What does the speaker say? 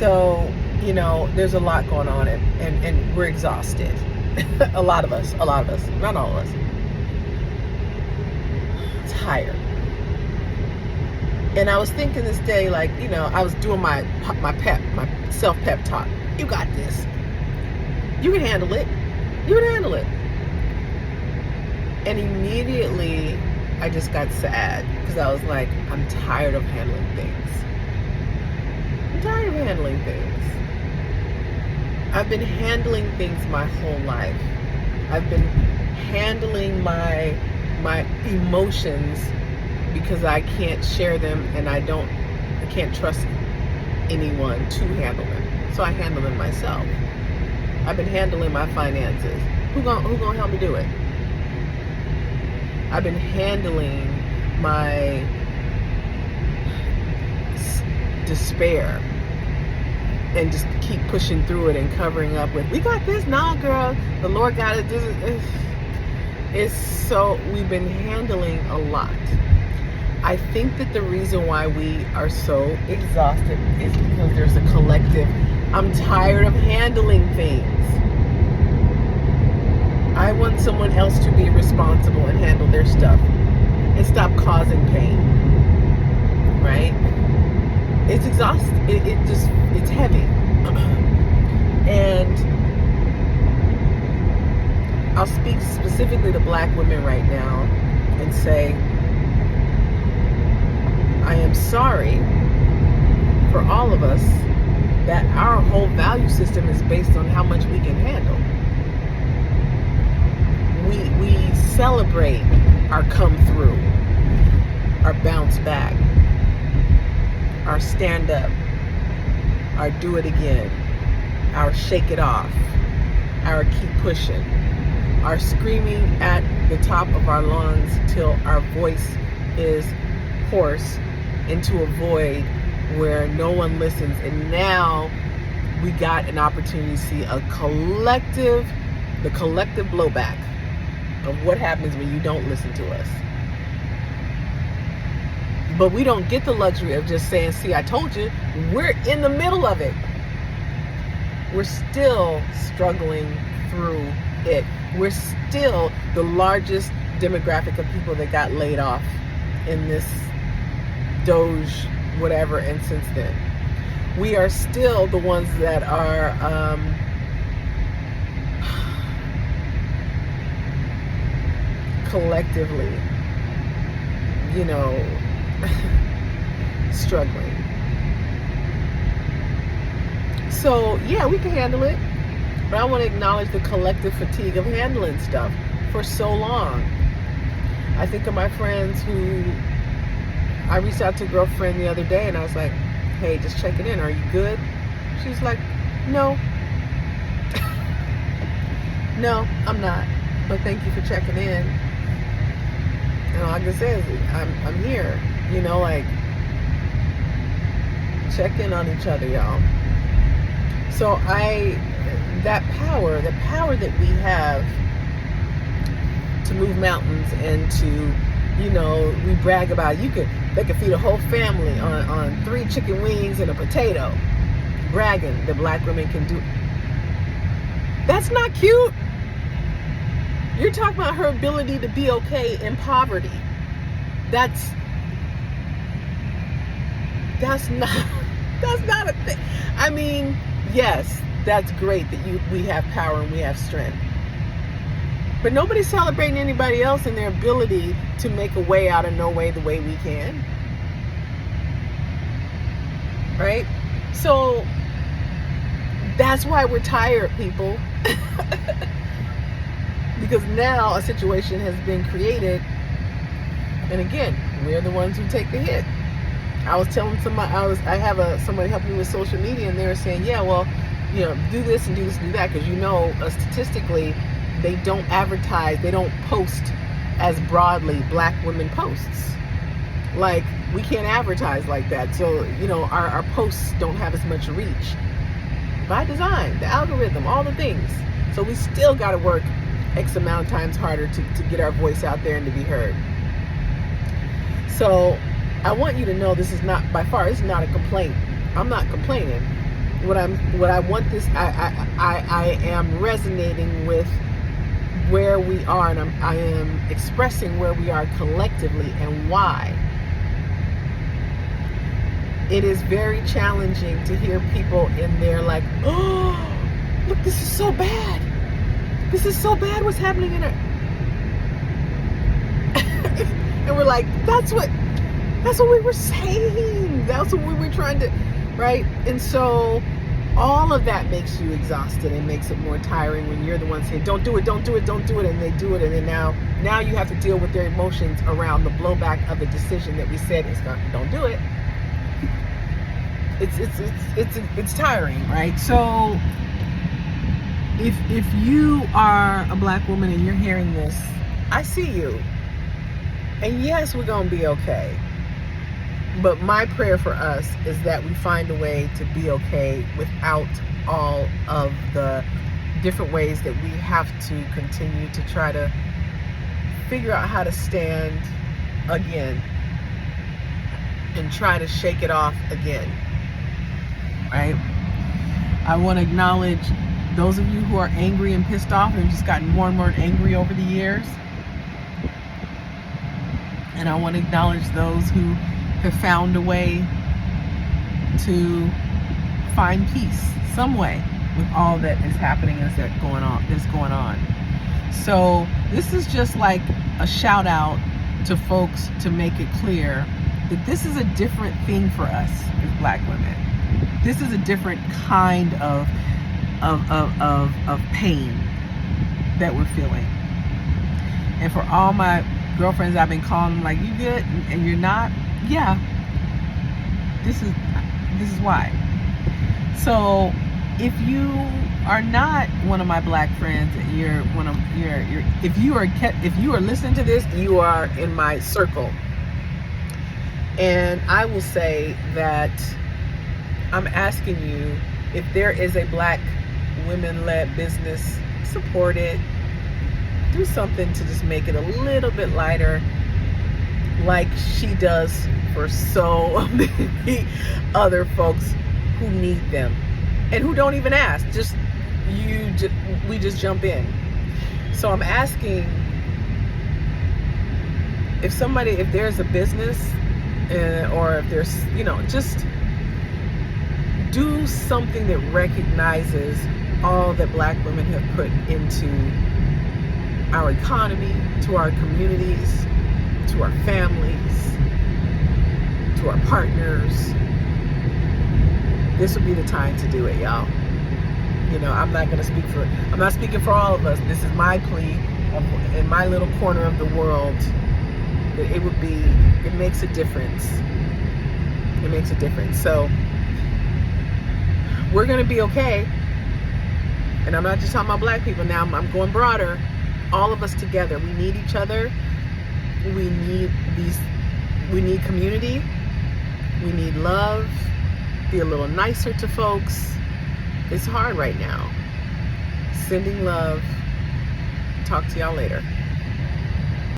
So, there's a lot going on, and we're exhausted. A lot of us, not all of us. Tired. And I was thinking this day, I was doing my self-pep talk. You got this. You can handle it. You can handle it. And immediately, I just got sad because I was like, I'm tired of handling things. I'm tired of handling things. I've been handling things my whole life. I've been handling my emotions because I can't share them, and I can't trust anyone to handle them. So I handle them myself. I've been handling my finances. Who gonna help me do it? I've been handling my despair and just keep pushing through it and covering up with, we got this. Nah, girl, the Lord got it. We've been handling a lot. I think that the reason why we are so exhausted is because there's a collective, I'm tired of handling things. I want someone else to be responsible and handle their stuff and stop causing pain. Right? It's exhausting. It's heavy. And I'll speak specifically to Black women right now and say, I am sorry for all of us that our whole value system is based on how much we can handle. We celebrate our come through, our bounce back, our stand up, our do it again, our shake it off, our keep pushing, our screaming at the top of our lungs till our voice is hoarse into a void where no one listens. And now we got an opportunity to see the collective blowback of what happens when you don't listen to us. But we don't get the luxury of just saying, see, I told you. We're in the middle of it. We're still struggling through it. We're still the largest demographic of people that got laid off in this Doge whatever, and since then. We are still the ones that are collectively, struggling. So yeah, we can handle it, but I want to acknowledge the collective fatigue of handling stuff for so long. I think of my friends who, I reached out to a girlfriend the other day and I was like, hey, just checking in, are you good? She's like, no. No, I'm not, but thank you for checking in. And all I can say is, I'm here, check in on each other, y'all. So the power that we have to move mountains and to, we brag about, they could feed a whole family on 3 chicken wings and a potato. Bragging that Black women can do. That's not cute. You're talking about her ability to be okay in poverty. That's not a thing. I mean, yes, that's great that we have power and we have strength. But nobody's celebrating anybody else and their ability to make a way out of no way the way we can. Right? So that's why we're tired, people. Because now a situation has been created, and again, we're the ones who take the hit. I was telling somebody, I have somebody helping me with social media, and they were saying, yeah, well, do this and do this and do that, because statistically, they don't advertise, they don't post as broadly Black women posts. Like, we can't advertise like that. So, our posts don't have as much reach. By design, the algorithm, all the things. So we still got to work X amount of times harder to get our voice out there and to be heard. So I want you to know this is not a complaint. I'm not complaining. what I want this, I am resonating with where we are, and I am expressing where we are collectively and why. It is very challenging to hear people in there like, oh, look, this is so bad. This is so bad what's happening in it. And we're like, that's what we were saying. That's what we were trying to, right? And so all of that makes you exhausted and makes it more tiring when you're the one saying, don't do it, don't do it, don't do it. And they do it. And then now you have to deal with their emotions around the blowback of the decision that we said is not, don't do it. It's tiring, right? So if you are a Black woman and you're hearing this, I see you. And yes, we're going to be okay. But my prayer for us is that we find a way to be okay without all of the different ways that we have to continue to try to figure out how to stand again and try to shake it off again, right? I want to acknowledge those of you who are angry and pissed off and just gotten more and more angry over the years. And I want to acknowledge those who have found a way to find peace some way with all that is happening that's going on. So this is just like a shout out to folks to make it clear that this is a different thing for us as Black women. This is a different kind of pain that we're feeling. And for all my girlfriends, I've been calling them like, you good? And you're not? Yeah. This is why. So if you are not one of my Black friends, if you are listening to this, you are in my circle. And I will say that I'm asking you, if there is a Black women-led business, support it. Do something to just make it a little bit lighter, like she does for so many other folks who need them and who don't even ask. We just jump in. So I'm asking, if there's a business, or if there's, just do something that recognizes all that Black women have put into our economy, to our communities, to our families, to our partners. This would be the time to do it, y'all. I'm not speaking for all of us. This is my plea in my little corner of the world, that it makes a difference. It makes a difference. So we're going to be okay. And I'm not just talking about Black people now. I'm going broader. All of us together. We need each other. We need community. We need love. Be a little nicer to folks. It's hard right now. Sending love. Talk to y'all later.